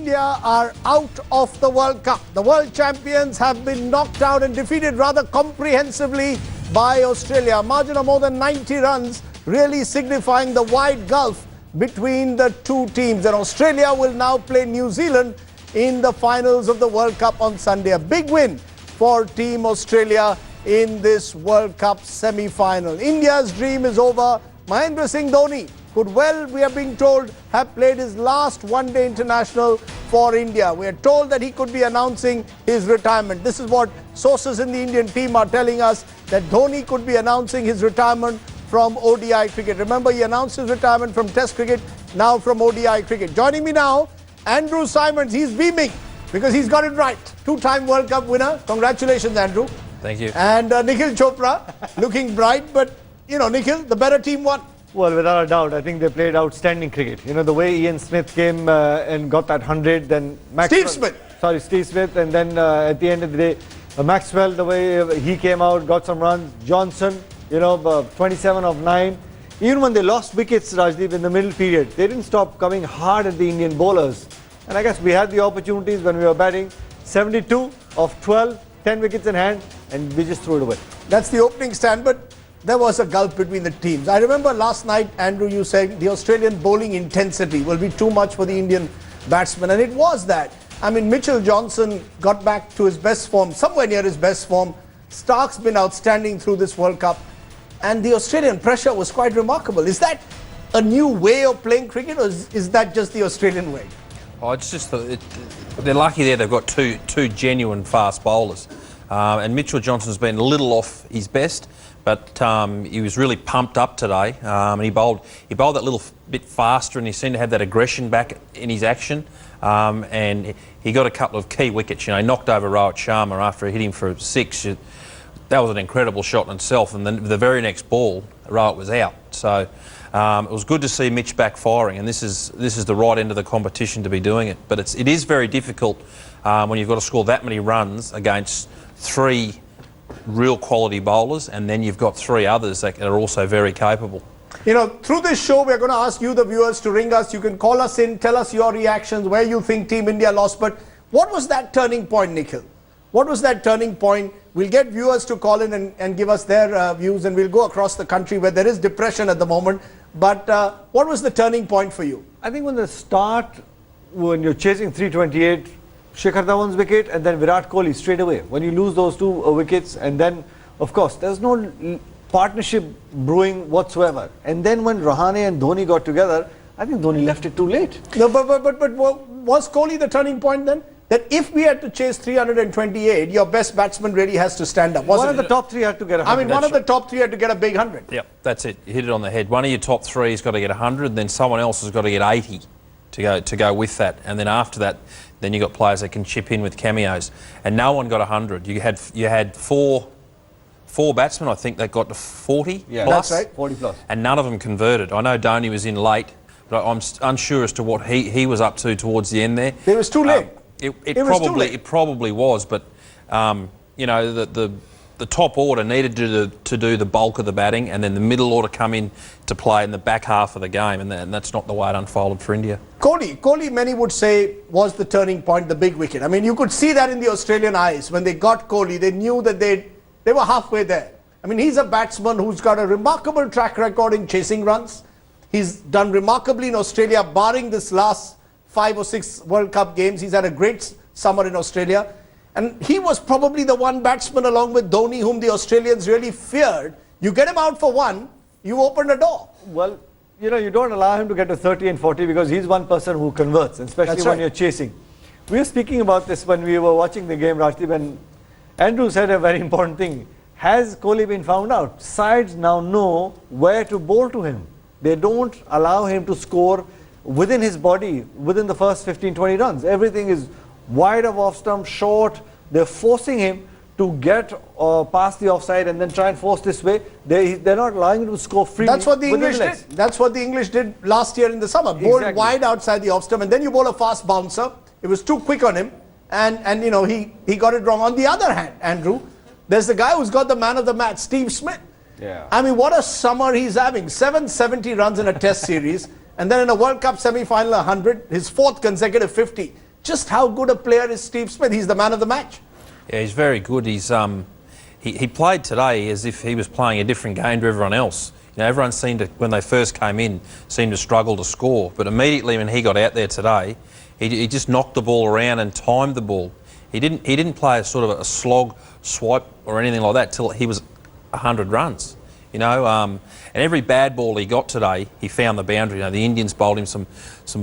India are out of the World Cup. The world champions have been knocked out and defeated rather comprehensively by Australia. A margin of more than 90 runs, really signifying the wide gulf between the two teams. And Australia will now play New Zealand in the finals of the World Cup on Sunday. A big win for Team Australia in this World Cup semi-final. India's dream is over. Mahendra Singh Dhoni could well, we are being told, have played his last one-day international for India. We are told that he could be announcing his retirement. This is what sources in the Indian team are telling us, that Dhoni could be announcing his retirement from ODI cricket. Remember, he announced his retirement from Test cricket, now from ODI cricket. Joining me now, Andrew Symonds. He's beaming because he's got it right. Two-time World Cup winner. Congratulations, Andrew. Thank you. And Nikhil Chopra, looking bright, but, you know, Nikhil, the better team won. Well, without a doubt, I think they played outstanding cricket. You know, the way Ian Smith came and got that 100, then Steve Smith, and then at the end of the day, Maxwell, the way he came out, got some runs. Johnson, you know, 27 of 9. Even when they lost wickets, Rajdeep, in the middle period, they didn't stop coming hard at the Indian bowlers. And I guess we had the opportunities when we were batting. 72 of 12, 10 wickets in hand, and we just threw it away. That's the opening stand, but there was a gulf between the teams. I remember last night, Andrew, you said the Australian bowling intensity will be too much for the Indian batsmen, and it was that. I mean, Mitchell Johnson got back to his best form, somewhere near his best form. Stark's been outstanding through this World Cup, and the Australian pressure was quite remarkable. Is that a new way of playing cricket, or is that just the Australian way? Oh, it's just they're lucky there. They've got two genuine fast bowlers, and Mitchell Johnson's been a little off his best. But he was really pumped up today, and he bowled that little bit faster, and he seemed to have that aggression back in his action. And he got a couple of key wickets. You know, he knocked over Rohit Sharma after he hit him for 6. That was an incredible shot in itself. And then the very next ball, Rohit was out. So it was good to see Mitch back firing, and this is the right end of the competition to be doing it. But it is very difficult when you've got to score that many runs against 3 real quality bowlers, and then you've got 3 others that are also very capable. You know, through this show, we're going to ask you, the viewers, to ring us. You can call us in, tell us your reactions, where you think Team India lost. But what was that turning point, Nikhil? What was that turning point? We'll get viewers to call in and give us their views, and we'll go across the country where there is depression at the moment. But what was the turning point for you? I think when when you're chasing 328, Shikhar Dhawan's wicket and then Virat Kohli straight away. When you lose those 2 wickets, and then, of course, there's no partnership brewing whatsoever. And then when Rahane and Dhoni got together, I think Dhoni left it too late. No, but was Kohli the turning point then? That if we had to chase 328, your best batsman really has to stand up. One of the top 3 had to get 100. I mean, one of the top 3 had to get a big 100. Yep, that's it. You hit it on the head. One of your top 3 has got to get 100, then someone else has got to get 80 to go with that. And then after that, then you got players that can chip in with cameos. And no one got 100. You had four batsmen, I think, that got to 40 yeah, plus. That's right, 40 plus. And none of them converted. I know Dhoni was in late, but I'm unsure as to what he was up to towards the end there. It was too late. It probably was, but you know, the top order needed to do the bulk of the batting, and then the middle order come in to play in the back half of the game, and that's not the way it unfolded for India. Kohli, many would say, was the turning point, the big wicket. I mean, you could see that in the Australian eyes. When they got Kohli, they knew that they were halfway there. I mean, he's a batsman who's got a remarkable track record in chasing runs. He's done remarkably in Australia, barring this last 5 or 6 World Cup games. He's had a great summer in Australia. And he was probably the one batsman along with Dhoni whom the Australians really feared. You get him out for 1, you open a door. Well, you know, you don't allow him to get to 30 and 40 because he's one person who converts, especially when you're chasing. We were speaking about this when we were watching the game, Rajdeep, and Andrew said a very important thing. Has Kohli been found out? Sides now know where to bowl to him. They don't allow him to score within his body, within the first 15-20 runs. Everything is wide of off stump, short. They're forcing him to get past the offside and then try and force this way. They're not allowing him to score freely. That's what the English did. That's what the English did last year in the summer. Bowled wide outside the off stump, and then you bowl a fast bouncer. It was too quick on him, and you know, he got it wrong. On the other hand, Andrew, there's the guy who's got the man of the match, Steve Smith. Yeah. I mean, what a summer he's having. 770 runs in a Test series, and then in a World Cup semi-final, 100, his 4th consecutive 50. just how good a player is Steve Smith. He's the man of the match. Yeah, he's very good. He played today as if he was playing a different game to everyone else. You know, everyone seemed to, when they first came in, seemed to struggle to score. But immediately when he got out there today, he just knocked the ball around and timed the ball. He didn't play a sort of a slog, swipe or anything like that till he was 100 runs. You know, and every bad ball he got today, he found the boundary. You know, the Indians bowled him some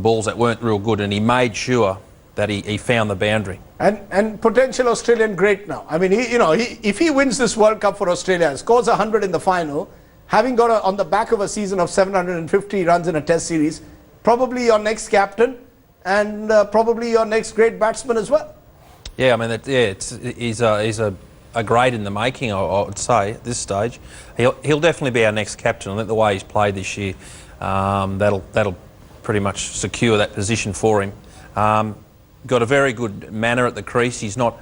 balls that weren't real good, and he made sure that he found the boundary. And potential Australian great now. I mean, if he wins this World Cup for Australia, scores 100 in the final, having got on the back of a season of 750 runs in a Test series, probably your next captain and probably your next great batsman as well. Yeah, I mean, he's a great in the making, I would say, at this stage. He'll definitely be our next captain. I think the way he's played this year, that'll pretty much secure that position for him. Got a very good manner at the crease. He's not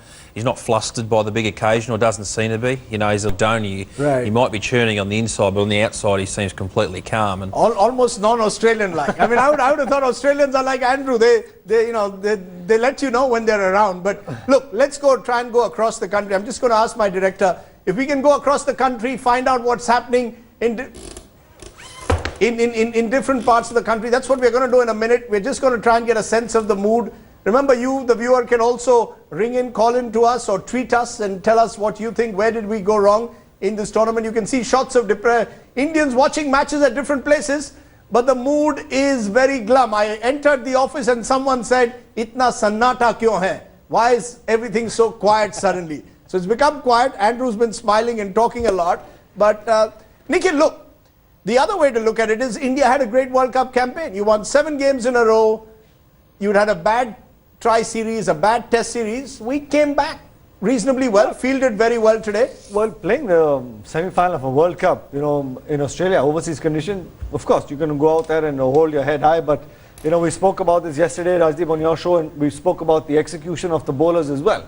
flustered by the big occasion, or doesn't seem to be. You know, he's a Dhoni. Right. He might be churning on the inside, but on the outside he seems completely calm. And almost non-Australian like. I mean, I would have thought Australians are like Andrew. They let you know when they're around. But look, let's try and go across the country. I'm just going to ask my director if we can go across the country, find out what's happening in different parts of the country. That's what we're going to do in a minute. We're just going to try and get a sense of the mood. Remember, you, the viewer, can also ring in, call in to us or tweet us and tell us what you think. Where did we go wrong in this tournament? You can see shots of Indians watching matches at different places, but the mood is very glum. I entered the office and someone said, "Itna sannata kyon hai?" Why is everything so quiet suddenly? So it's become quiet. Andrew's been smiling and talking a lot. But Nikhil, look, the other way to look at it is India had a great World Cup campaign. You won 7 games in a row. You'd had a bad tri-series, a bad Test series. We came back reasonably well, fielded very well today. Well, playing the semi-final of a World Cup, you know, in Australia, overseas condition, of course, you're going to go out there and hold your head high. But, you know, we spoke about this yesterday, Rajdeep, on your show, and we spoke about the execution of the bowlers as well.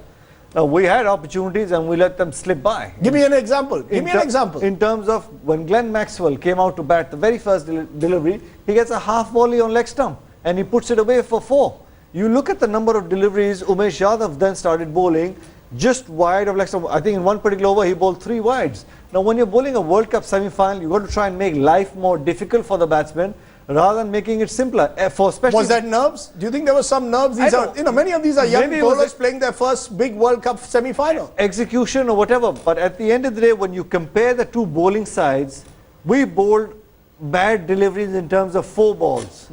Now, we had opportunities and we let them slip by. Give me an example. Give me an example. In terms of when Glenn Maxwell came out to bat, the very first delivery, he gets a half volley on leg stump and he puts it away for 4. You look at the number of deliveries. Umesh Yadav then started bowling just wide of leg stump. I think in one particular over he bowled 3 wides. Now when you're bowling a World Cup semi-final, you've got to try and make life more difficult for the batsman rather than making it simpler. Was that nerves? Do you think there was some nerves? Many of these are young bowlers playing their first big World Cup semi-final. Execution or whatever. But at the end of the day, when you compare the two bowling sides, we bowled bad deliveries in terms of 4 balls.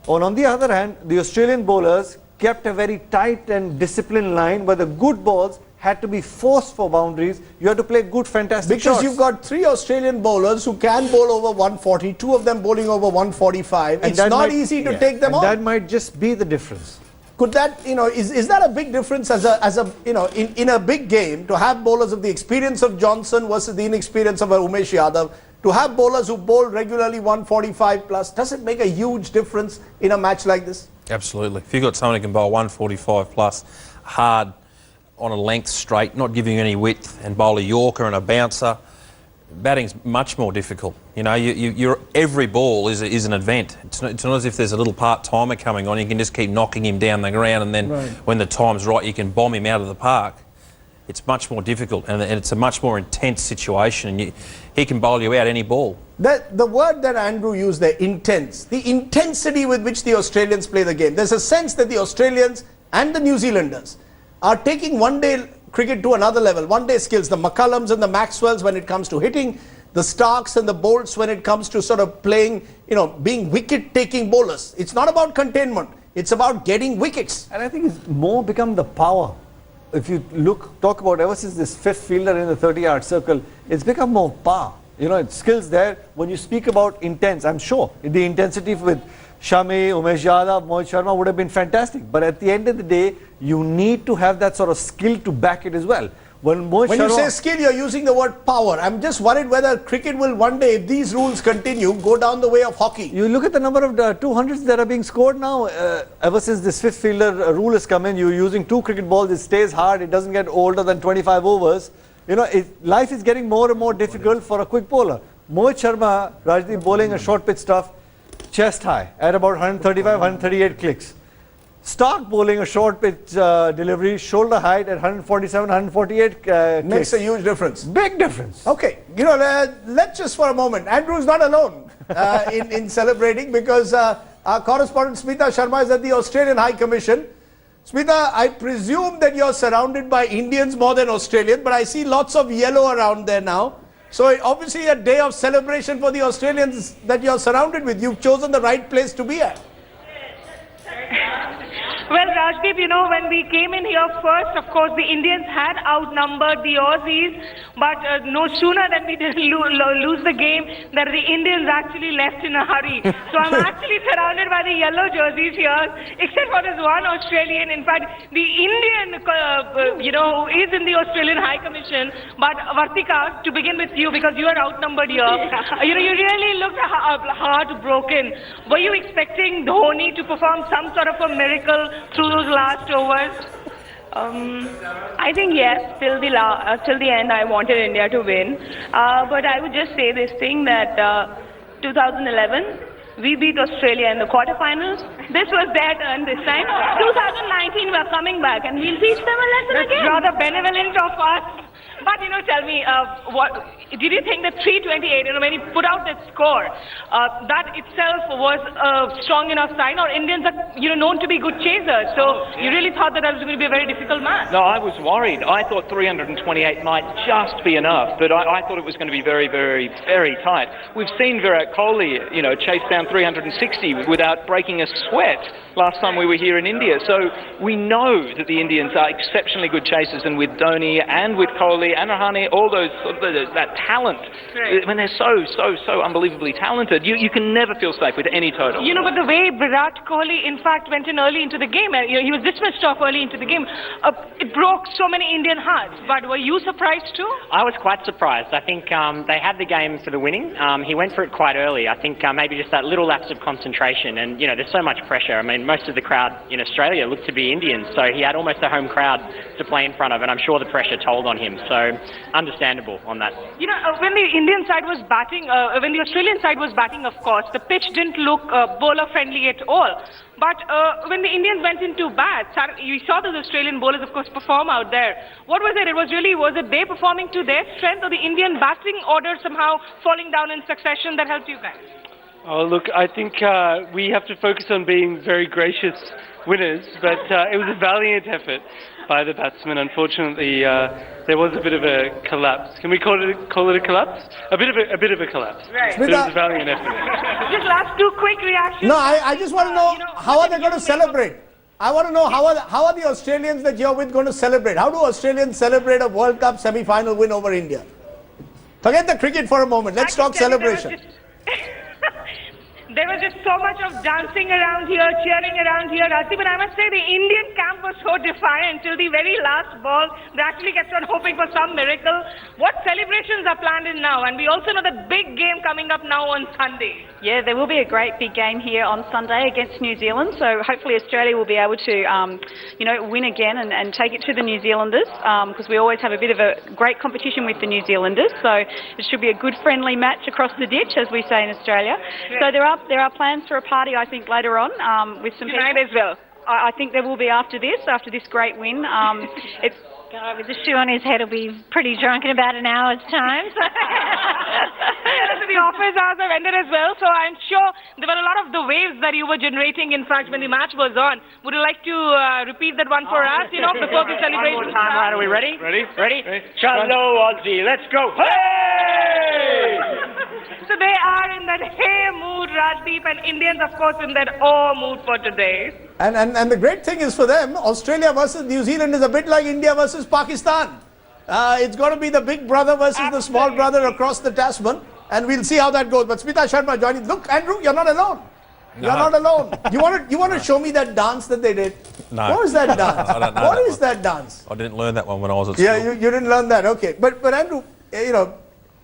And on the other hand, the Australian bowlers kept a very tight and disciplined line where the good balls had to be forced for boundaries. You had to play good, fantastic shots. Because you've got 3 Australian bowlers who can bowl over 140, 2 of them bowling over 145. It's not easy to take them on. That might just be the difference. Could that, is that a big difference in a big game to have bowlers of the experience of Johnson versus the inexperience of Umesh Yadav? To have bowlers who bowl regularly 145 plus, does it make a huge difference in a match like this? Absolutely. If you've got someone who can bowl 145 plus, hard, on a length straight, not giving you any width, and bowl a Yorker and a bouncer, batting's much more difficult. You know, every ball is an event. It's not as if there's a little part-timer coming on. You can just keep knocking him down the ground, and then when the time's right, you can bomb him out of the park. It's much more difficult, and it's a much more intense situation, and he can bowl you out any ball. The word that Andrew used there, intense, the intensity with which the Australians play the game. There's a sense that the Australians and the New Zealanders are taking one-day cricket to another level, one-day skills. The McCullums and the Maxwells when it comes to hitting, the Starks and the Bolts when it comes to sort of playing, being wicket-taking bowlers. It's not about containment. It's about getting wickets. And I think it's more become the power. If you talk about ever since this 5th fielder in the 30-yard circle, it's become more power. It's skills there. When you speak about intense, I'm sure the intensity with Shami, Umesh Yadav, Mohit Sharma would have been fantastic. But at the end of the day, you need to have that sort of skill to back it as well. When you say skill, you're using the word power. I'm just worried whether cricket will one day, if these rules continue, go down the way of hockey. You look at the number of 200s that are being scored now. Ever since this 5th fielder rule has come in, you're using 2 cricket balls. It stays hard. It doesn't get older than 25 overs. Life is getting more and more difficult for a quick bowler. Mohit Sharma, Rajdeep, bowling a short pitch stuff, chest high at about 135, 138 clicks. Stark bowling a short pitch delivery, shoulder height at 147, 148. Makes a huge difference. Big difference. Okay, you know, let's just for a moment. Andrew's not alone in celebrating because our correspondent Smita Sharma is at the Australian High Commission. Smita, I presume that you're surrounded by Indians more than Australians, but I see lots of yellow around there now. So obviously a day of celebration for the Australians that you're surrounded with. You've chosen the right place to be at. Well, Rajdeep, you know, when we came in here first, of course, the Indians had outnumbered the Aussies, but no sooner than we did lose the game, that the Indians actually left in a hurry. So I'm actually surrounded by the yellow jerseys here, except for this one Australian. In fact, the Indian, you know, who is in the Australian High Commission, but Vartika, to begin with you, because you are outnumbered here, you know, you really looked heartbroken. Were you expecting Dhoni to perform some sort of a miracle through those last overs? I think yes, till the end I wanted India to win. But I would just say this thing that 2011, we beat Australia in the quarterfinals. This was their turn this time. 2019, we're coming back and we'll teach them a lesson again. That's rather benevolent of us. But, you know, tell me, what did you think that 328, you know, when he put out that score, that itself was a strong enough sign? Or Indians are, you know, known to be good chasers, so you really thought that was going to be a very difficult match? No, I was worried. I thought 328 might just be enough, but I thought it was going to be very, very, very tight. We've seen Virat Kohli, you know, chase down 360 without breaking a sweat last time we were here in India. So we know that the Indians are exceptionally good chasers, and with Dhoni and with Kohli and Rahane, all those that talent, right. When they're so unbelievably talented, you can never feel safe with any total. You know, but the way Virat Kohli, in fact, went in early into the game, you know, he was dismissed off early into the game, it broke so many Indian hearts. But were you surprised too? I was quite surprised. I think they had the game for the winning. He went for it quite early. I think maybe just that little lapse of concentration. And, you know, there's so much pressure. I mean, most of the crowd in Australia looked to be Indians, so he had almost a home crowd to play in front of, and I'm sure the pressure told on him. So understandable on that. You know, when the Indian side was batting, when the Australian side was batting, of course, the pitch didn't look bowler-friendly at all. But when the Indians went into bat, you saw those Australian bowlers, of course, perform out there. What was it? Was it they performing to their strength, or the Indian batting order somehow falling down in succession that helped you guys? Oh, look, I think we have to focus on being very gracious winners, but it was a valiant effort by the batsmen. Unfortunately, there was a bit of a collapse. Can we call it a collapse? A bit of a collapse. Right. But it was a valiant effort. Just last two quick reactions. No, I just want to know, how are they going to celebrate? I want to know how are the Australians that you're with going to celebrate? How do Australians celebrate a World Cup semi-final win over India? Forget the cricket for a moment. Let's talk celebration. There was just so much of dancing around here, cheering around here, Rati, but I must say the Indian camp was so defiant till the very last ball. They actually kept on hoping for some miracle. What celebrations are planned in now? And we also know the big game coming up now on Sunday. Yeah, there will be a great big game here on Sunday against New Zealand. So hopefully Australia will be able to, you know, win again and take it to the New Zealanders, because we always have a bit of a great competition with the New Zealanders. So it should be a good friendly match across the ditch, as we say in Australia. So there are plans for a party, I think, later on with some Tonight people. as well. I think there will be after this great win. It's God, with the shoe on his head, he'll be pretty drunk in about an hour's time. The office hours have ended as well, so I'm sure there were a lot of the waves that you were generating, in fact, when the match was on. Would you like to repeat that one for us, you know, before we celebrate? One more time, right? Are we ready? Ready? Chalo, Aussie, let's go. Hey! So they are in that hey mood, Rajdeep, and Indians, of course, in that oh mood for today. And the great thing is for them, Australia versus New Zealand is a bit like India versus Pakistan. It's going to be the big brother versus the small brother across the Tasman, and we'll see how that goes. But Smita Sharma joining. Look, Andrew, you're not alone. You're not alone. You want to show me that dance that they did? No. What is that dance? I don't know What that is one. that dance? I didn't learn that one when I was at school. Yeah, you didn't learn that. Okay, but Andrew, you know,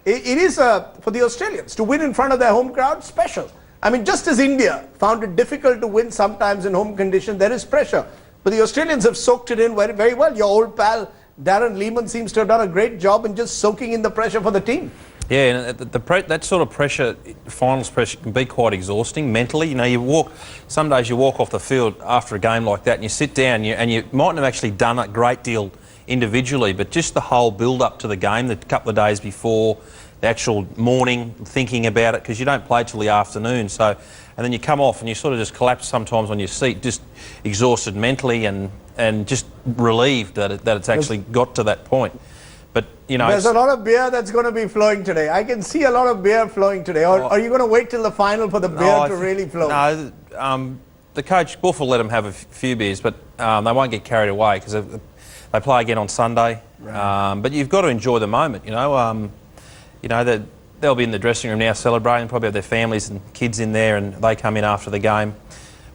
it is for the Australians to win in front of their home crowd special. I mean, just as India found it difficult to win sometimes in home conditions, there is pressure. But the Australians have soaked it in very, very well. Your old pal Darren Lehman seems to have done a great job in just soaking in the pressure for the team. Yeah, and that sort of pressure, finals pressure, can be quite exhausting mentally. You know, some days you walk off the field after a game like that and you sit down and you mightn't have actually done a great deal individually, but just the whole build-up to the game, the couple of days before, the actual morning, thinking about it, because you don't play till the afternoon. So, and then you come off and you sort of just collapse sometimes on your seat, just exhausted mentally and just relieved that it's actually got to that point. But, you know, there's a lot of beer that's going to be flowing today. I can see a lot of beer flowing today. Or are you going to wait till the final for the beer to really flow? No, the coach, Buff, will let them have a few beers, but they won't get carried away because they play again on Sunday. Right. But you've got to enjoy the moment, you know. They'll be in the dressing room now celebrating, probably have their families and kids in there, and they come in after the game,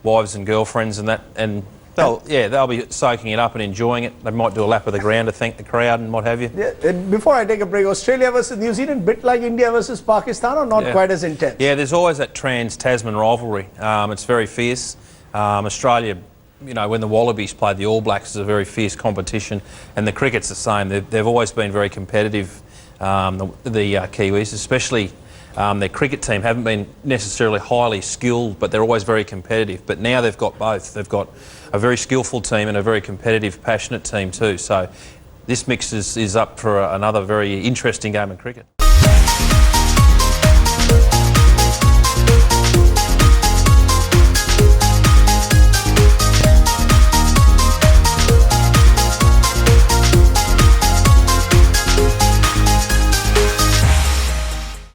wives and girlfriends and that, and they'll be soaking it up and enjoying it. They might do a lap of the ground to thank the crowd and what have you. Yeah, and before I take a break, Australia versus New Zealand, bit like India versus Pakistan, or not quite as intense? Yeah, there's always that trans-Tasman rivalry. It's very fierce. Australia, you know, when the Wallabies played the All Blacks, it's a very fierce competition, and the cricket's the same. They've always been very competitive, the Kiwis, especially their cricket team haven't been necessarily highly skilled, but they're always very competitive. But now they've got both. They've got a very skillful team and a very competitive, passionate team too. So this mix is up for another very interesting game of cricket.